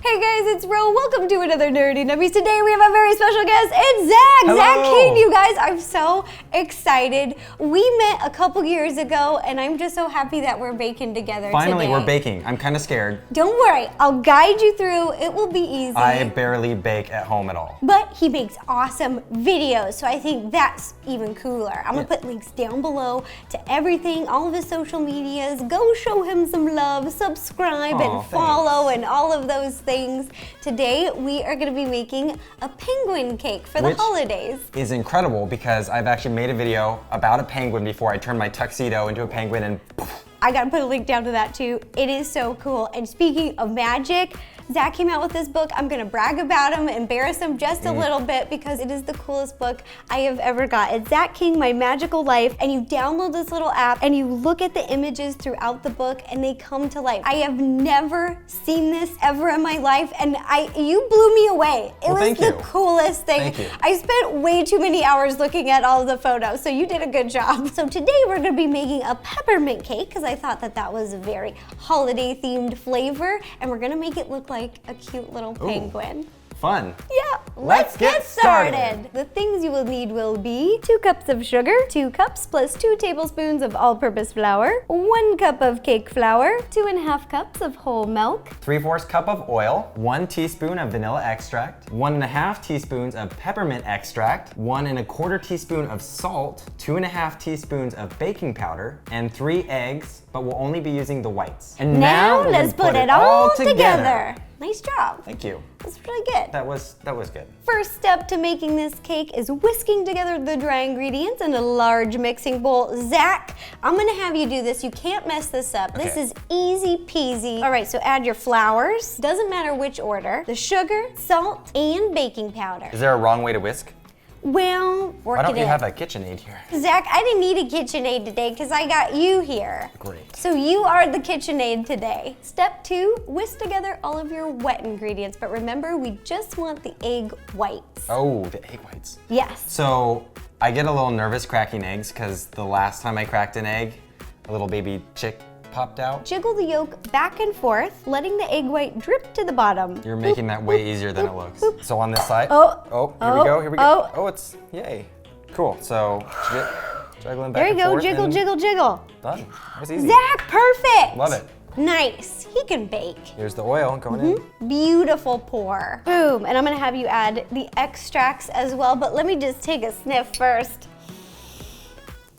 Hey guys, it's Ro. Welcome to another Nerdy Nummies. Today we have a very special guest. It's Zach. Hello. Zach King, you guys. I'm so excited. We met a couple years ago, and I'm just so happy that we're baking together Finally, today. we're baking. I'm kind of scared. Don't worry, I'll guide you through. It will be easy. I barely bake at home at all. But he makes awesome videos, so I think that's even cooler. I'm gonna put links down below to everything, all of his social medias. Go show him some love, subscribe and follow and all of those things. Today, we are gonna be making a penguin cake for the holidays. Is incredible because I've actually made a video about a penguin before. I turned my tuxedo into a penguin and poof. I gotta put a link down to that too. It is so cool. And speaking of magic, Zach came out with this book. I'm gonna brag about him, embarrass him just a little bit because it is the coolest book I have ever got. It's Zach King, My Magical Life, and you download this little app and you look at the images throughout the book and they come to life. I have never seen this ever in my life and you blew me away. It was the coolest thing. Thank you. I spent way too many hours looking at all of the photos, so you did a good job. So today we're gonna be making a peppermint cake because I thought that that was a very holiday themed flavor, and we're gonna make it look like a cute little penguin. Fun. Yeah, let's get started. The things you will need will be 2 cups of sugar, 2 cups plus 2 tablespoons of all-purpose flour, 1 cup of cake flour, 2½ cups of whole milk, 3/4 cup of oil, 1 teaspoon of vanilla extract, 1½ teaspoons of peppermint extract, 1¼ teaspoon of salt, 2½ teaspoons of baking powder, and 3 eggs, but we'll only be using the whites. And now we're let's gonna put it all together. Nice job. Thank you. That's really good. That was good. First step to making this cake is whisking together the dry ingredients in a large mixing bowl. Zach, I'm gonna have you do this. You can't mess this up. Okay. This is easy peasy. All right, so add your flours. Doesn't matter which order. The sugar, salt, and baking powder. Is there a wrong way to whisk? Well, work it in. Why don't you have a KitchenAid here? Zach, I didn't need a KitchenAid today because I got you here. Great. So you are the KitchenAid today. Step 2, whisk together all of your wet ingredients. But remember, we just want the egg whites. Oh, the egg whites. Yes. So I get a little nervous cracking eggs because the last time I cracked an egg, a little baby chick popped out. Jiggle the yolk back and forth, letting the egg white drip to the bottom. You're making that way easier than it looks. So on this side. Oh, here we go. Oh, it's, yay. Cool, so juggling back there you and go, forth. jiggle, jiggle, jiggle. Done, that was easy. Zach, perfect. Love it. Nice, he can bake. Here's the oil going in. Beautiful pour. Boom, and I'm gonna have you add the extracts as well, but let me just take a sniff first.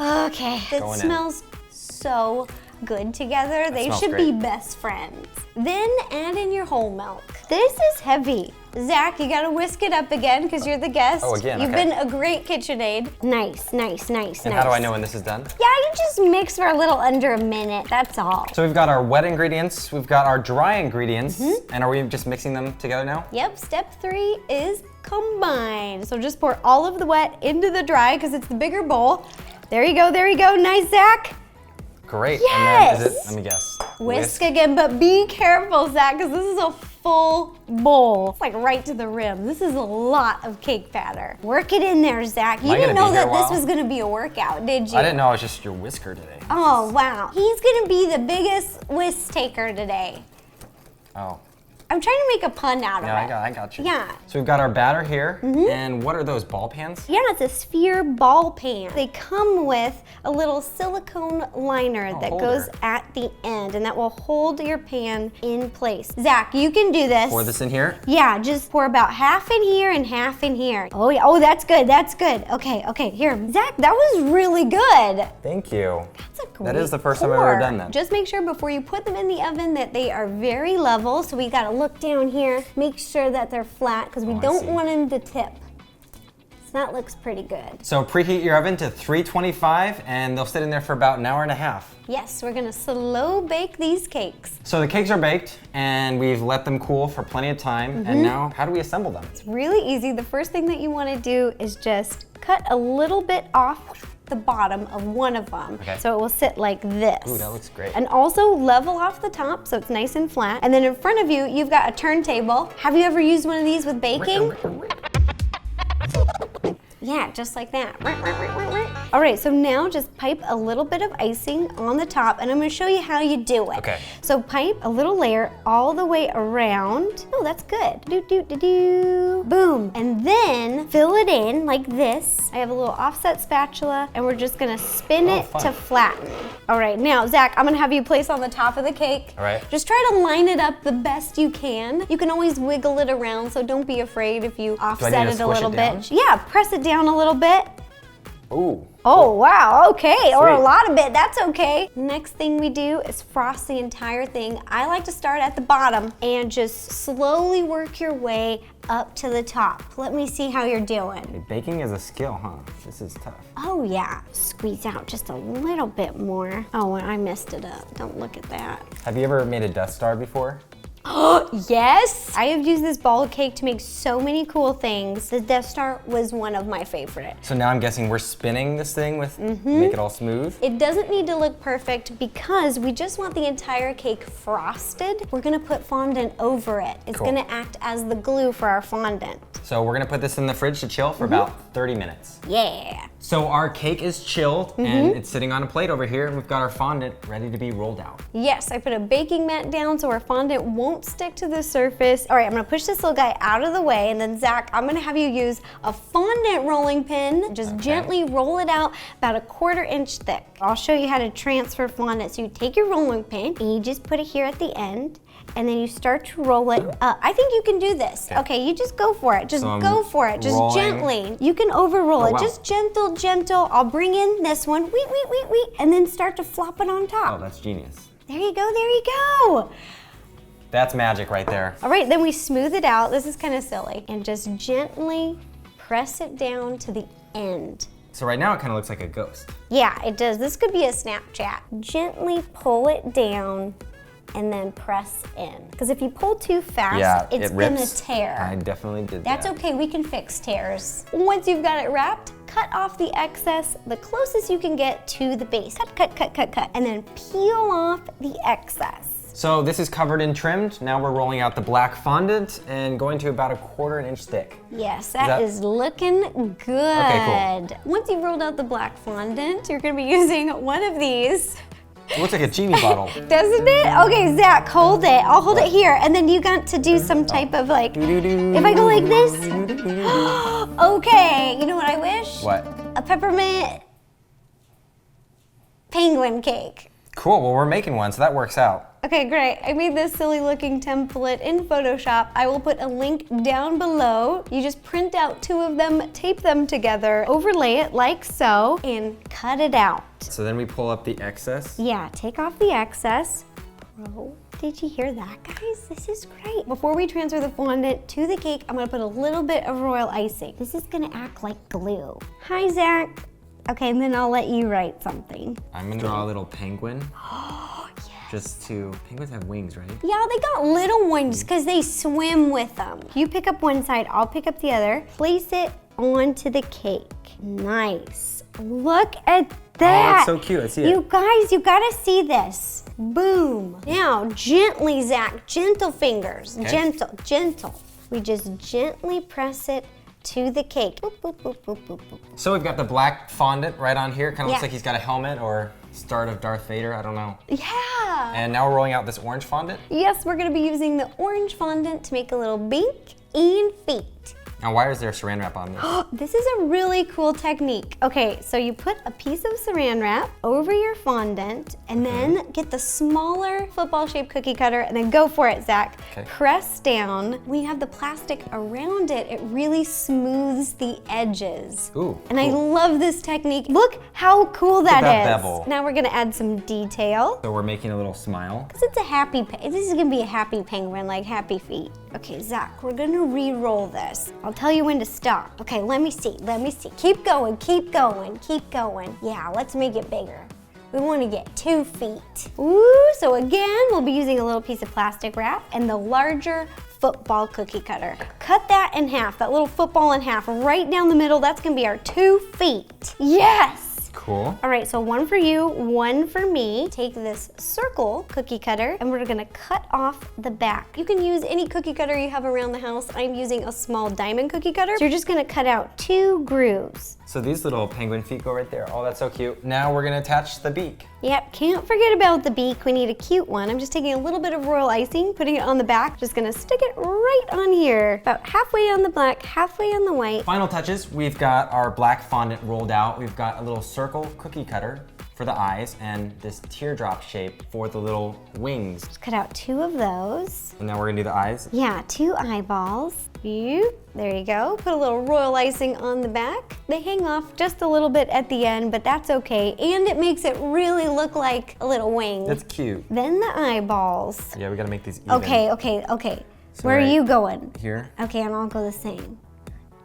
Okay, it smells so good together. They should be best friends. Then add in your whole milk. This is heavy. Zach, you gotta whisk it up again because you're the guest. Oh, again, You've been a great KitchenAid. Nice, nice, nice, And how do I know when this is done? Yeah, you just mix for a little under a minute, that's all. So we've got our wet ingredients, we've got our dry ingredients, and are we just mixing them together now? Yep, step 3 is combine. So just pour all of the wet into the dry because it's the bigger bowl. There you go, nice, Zach. Great, Yes. and then is it, let me guess. Whisk again, but be careful, Zach, because this is a full bowl. It's like right to the rim. This is a lot of cake batter. Work it in there, Zach. You didn't know that this was gonna be a workout, did you? I didn't know I was just your whisker today. Oh, wow. He's gonna be the biggest whisk taker today. Oh. I'm trying to make a pun out of it. I got you. Yeah. So we've got our batter here, and what are those, ball pans? Yeah, it's a sphere ball pan. They come with a little silicone liner that goes at the end, and that will hold your pan in place. Zach, you can do this. Pour this in here? Yeah, just pour about half in here and half in here. Oh yeah, oh that's good, that's good. Okay, here. Zach, that was really good. Thank you. That's a great That is the first time I've ever done that. Just make sure before you put them in the oven that they are very level. So we gotta look down here, make sure that they're flat because we don't want them to tip. So that looks pretty good. So preheat your oven to 325 and they'll sit in there for about an hour and a half. Yes, we're gonna slow bake these cakes. So the cakes are baked and we've let them cool for plenty of time. And now, how do we assemble them? It's really easy. The first thing that you wanna do is just cut a little bit off the bottom of one of them. Okay. So it will sit like this. Ooh, that looks great. And also level off the top so it's nice and flat. And then in front of you, you've got a turntable. Have you ever used one of these with baking? Yeah, just like that. All right, so now just pipe a little bit of icing on the top, and I'm gonna show you how you do it. Okay. So pipe a little layer all the way around. Oh, that's good. Boom. And then fill it in like this. I have a little offset spatula, and we're just gonna spin it fun. to flatten. All right, now, Zach, I'm gonna have you place on the top of the cake. All right. Just try to line it up the best you can. You can always wiggle it around, so don't be afraid if you offset need to it a squish little it bit. down? Yeah, press it down a little bit. Ooh. Oh, wow, okay, or a Sweet. lot of it, that's okay. Next thing we do is frost the entire thing. I like to start at the bottom and just slowly work your way up to the top. Let me see how you're doing. Baking is a skill, huh? This is tough. Oh yeah, squeeze out just a little bit more. Oh, and I messed it up, don't look at that. Have you ever made a Death Star before? Yes! I have used this ball of cake to make so many cool things. The Death Star was one of my favorites. So now I'm guessing we're spinning this thing with, make it all smooth? It doesn't need to look perfect because we just want the entire cake frosted. We're gonna put fondant over it. It's Cool. gonna act as the glue for our fondant. So we're gonna put this in the fridge to chill for about 30 minutes. Yeah. So our cake is chilled and it's sitting on a plate over here, and we've got our fondant ready to be rolled out. Yes, I put a baking mat down so our fondant won't stick to the surface. All right, I'm gonna push this little guy out of the way, and then Zach, I'm gonna have you use a fondant rolling pin. Just gently roll it out about a 1/4 inch thick. I'll show you how to transfer fondant. So you take your rolling pin and you just put it here at the end, and then you start to roll it up. I think you can do this. Okay, you just go for it. Just So I'm go for it. Just rolling. gently. You can over roll it. wow. Just gentle. I'll bring in this one. Wait. And then start to flop it on top. Oh, that's genius. There you go. That's magic right there. All right, then we smooth it out. This is kind of silly. And just gently press it down to the end. So right now it kind of looks like a ghost. Yeah, it does. This could be a Snapchat. Gently pull it down and then press in. Because if you pull too fast, it's it gonna rips. tear. I definitely did That's that. okay, we can fix tears. Once you've got it wrapped, cut off the excess the closest you can get to the base. Cut. And then peel off the excess. So this is covered and trimmed. Now we're rolling out the black fondant and going to about a 1/4 inch thick. Yes, that is looking good. Okay, cool. Once you've rolled out the black fondant, you're gonna be using one of these. It looks like a genie bottle. Doesn't it? Okay, Zach, hold it. I'll hold it here, and then you got to do some type of like, if I go like this. Okay, you know what I wish? What? A peppermint penguin cake. Cool, well we're making one, so that works out. Okay, great. I made this silly looking template in Photoshop. I will put a link down below. You just print out 2 of them, tape them together, overlay it like so, and cut it out. So then we pull up the excess. Yeah, take off the excess. Bro, did you hear that, guys? This is great. Before we transfer the fondant to the cake, I'm gonna put a little bit of royal icing. This is gonna act like glue. Hi, Zach. Okay, and then I'll let you write something. I'm gonna draw a little penguin. Penguins have wings, right? Yeah, they got little ones because they swim with them. You pick up one side, I'll pick up the other. Place it onto the cake. Nice. Look at that. Oh, it's so cute, I see it. You guys, you gotta see this. Boom. Now, gently, Zach, gentle fingers. Okay. Gentle. We just gently press it to the cake. Boop, boop, boop, boop, boop, boop. So we've got the black fondant right on here. Kind of Yeah. looks like he's got a helmet or start of Darth Vader, I don't know. Yeah. And now we're rolling out this orange fondant. Yes, we're gonna be using the orange fondant to make a little beak and feet. Now why is there saran wrap on this? This is a really cool technique. Okay, so you put a piece of saran wrap over your fondant and then get the smaller football-shaped cookie cutter and then go for it, Zach. Okay. Press down. When you have the plastic around it, it really smooths the edges. Ooh, And I cool. love this technique. Look how cool that that is. bevel. Now we're gonna add some detail. So we're making a little smile. Because it's a happy, this is gonna be a happy penguin, like happy feet. Okay, Zach, we're gonna re-roll this. I'll tell you when to stop. Okay, let me see. Keep going. Yeah, let's make it bigger. We wanna get 2 feet. Ooh, so again, we'll be using a little piece of plastic wrap and the larger football cookie cutter. Cut that in half, that little football in half, right down the middle. That's gonna be our 2 feet. Yes! Cool. Cool. All right, so one for you, one for me. Take this circle cookie cutter and we're gonna cut off the back. You can use any cookie cutter you have around the house. I'm using a small diamond cookie cutter. So you're just gonna cut out 2 grooves. So these little penguin feet go right there. Oh, that's so cute. Now we're gonna attach the beak. Yep, can't forget about the beak. We need a cute one. I'm just taking a little bit of royal icing, putting it on the back. Just gonna stick it right on here. About halfway on the black, halfway on the white. Final touches, we've got our black fondant rolled out. We've got a little circle cookie cutter for the eyes and this teardrop shape for the little wings. Just cut out 2 of those. And now we're gonna do the eyes. Yeah, 2 eyeballs. There you go. Put a little royal icing on the back. They hang off just a little bit at the end, but that's okay. And it makes it really look like a little wing. That's cute. Then the eyeballs. Yeah, we gotta make these even. Okay. So Where are right you going? Here. Okay, and I'll go the same.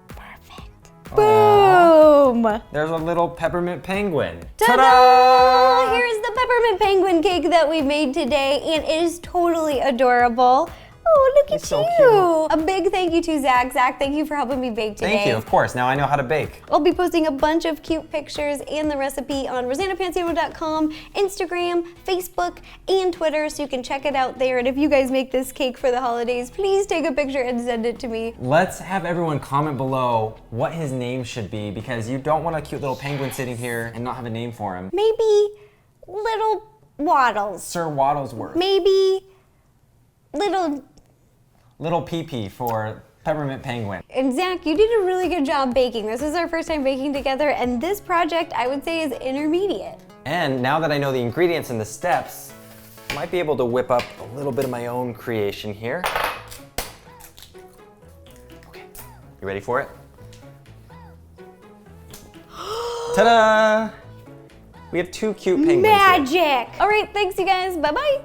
Perfect. Aww. Boom! There's a little peppermint penguin. Ta-da! Here's the peppermint penguin cake that we made today, and it is totally adorable. Oh, look at It's so you. A big thank you to Zach. Zach, thank you for helping me bake today. Thank you, of course. Now I know how to bake. I'll be posting a bunch of cute pictures and the recipe on RosannaPansino.com, Instagram, Facebook, and Twitter, so you can check it out there. And if you guys make this cake for the holidays, please take a picture and send it to me. Let's have everyone comment below what his name should be, because you don't want a cute little penguin sitting here and not have a name for him. Maybe Little Waddles. Sir Waddlesworth. Maybe Little Pee-Pee for Peppermint Penguin. And Zach, you did a really good job baking. This is our first time baking together, and this project, I would say, is intermediate. And now that I know the ingredients and the steps, I might be able to whip up a little bit of my own creation here. Okay, you ready for it? Ta-da! We have 2 cute penguins here. Magic! All right, thanks you guys, bye-bye.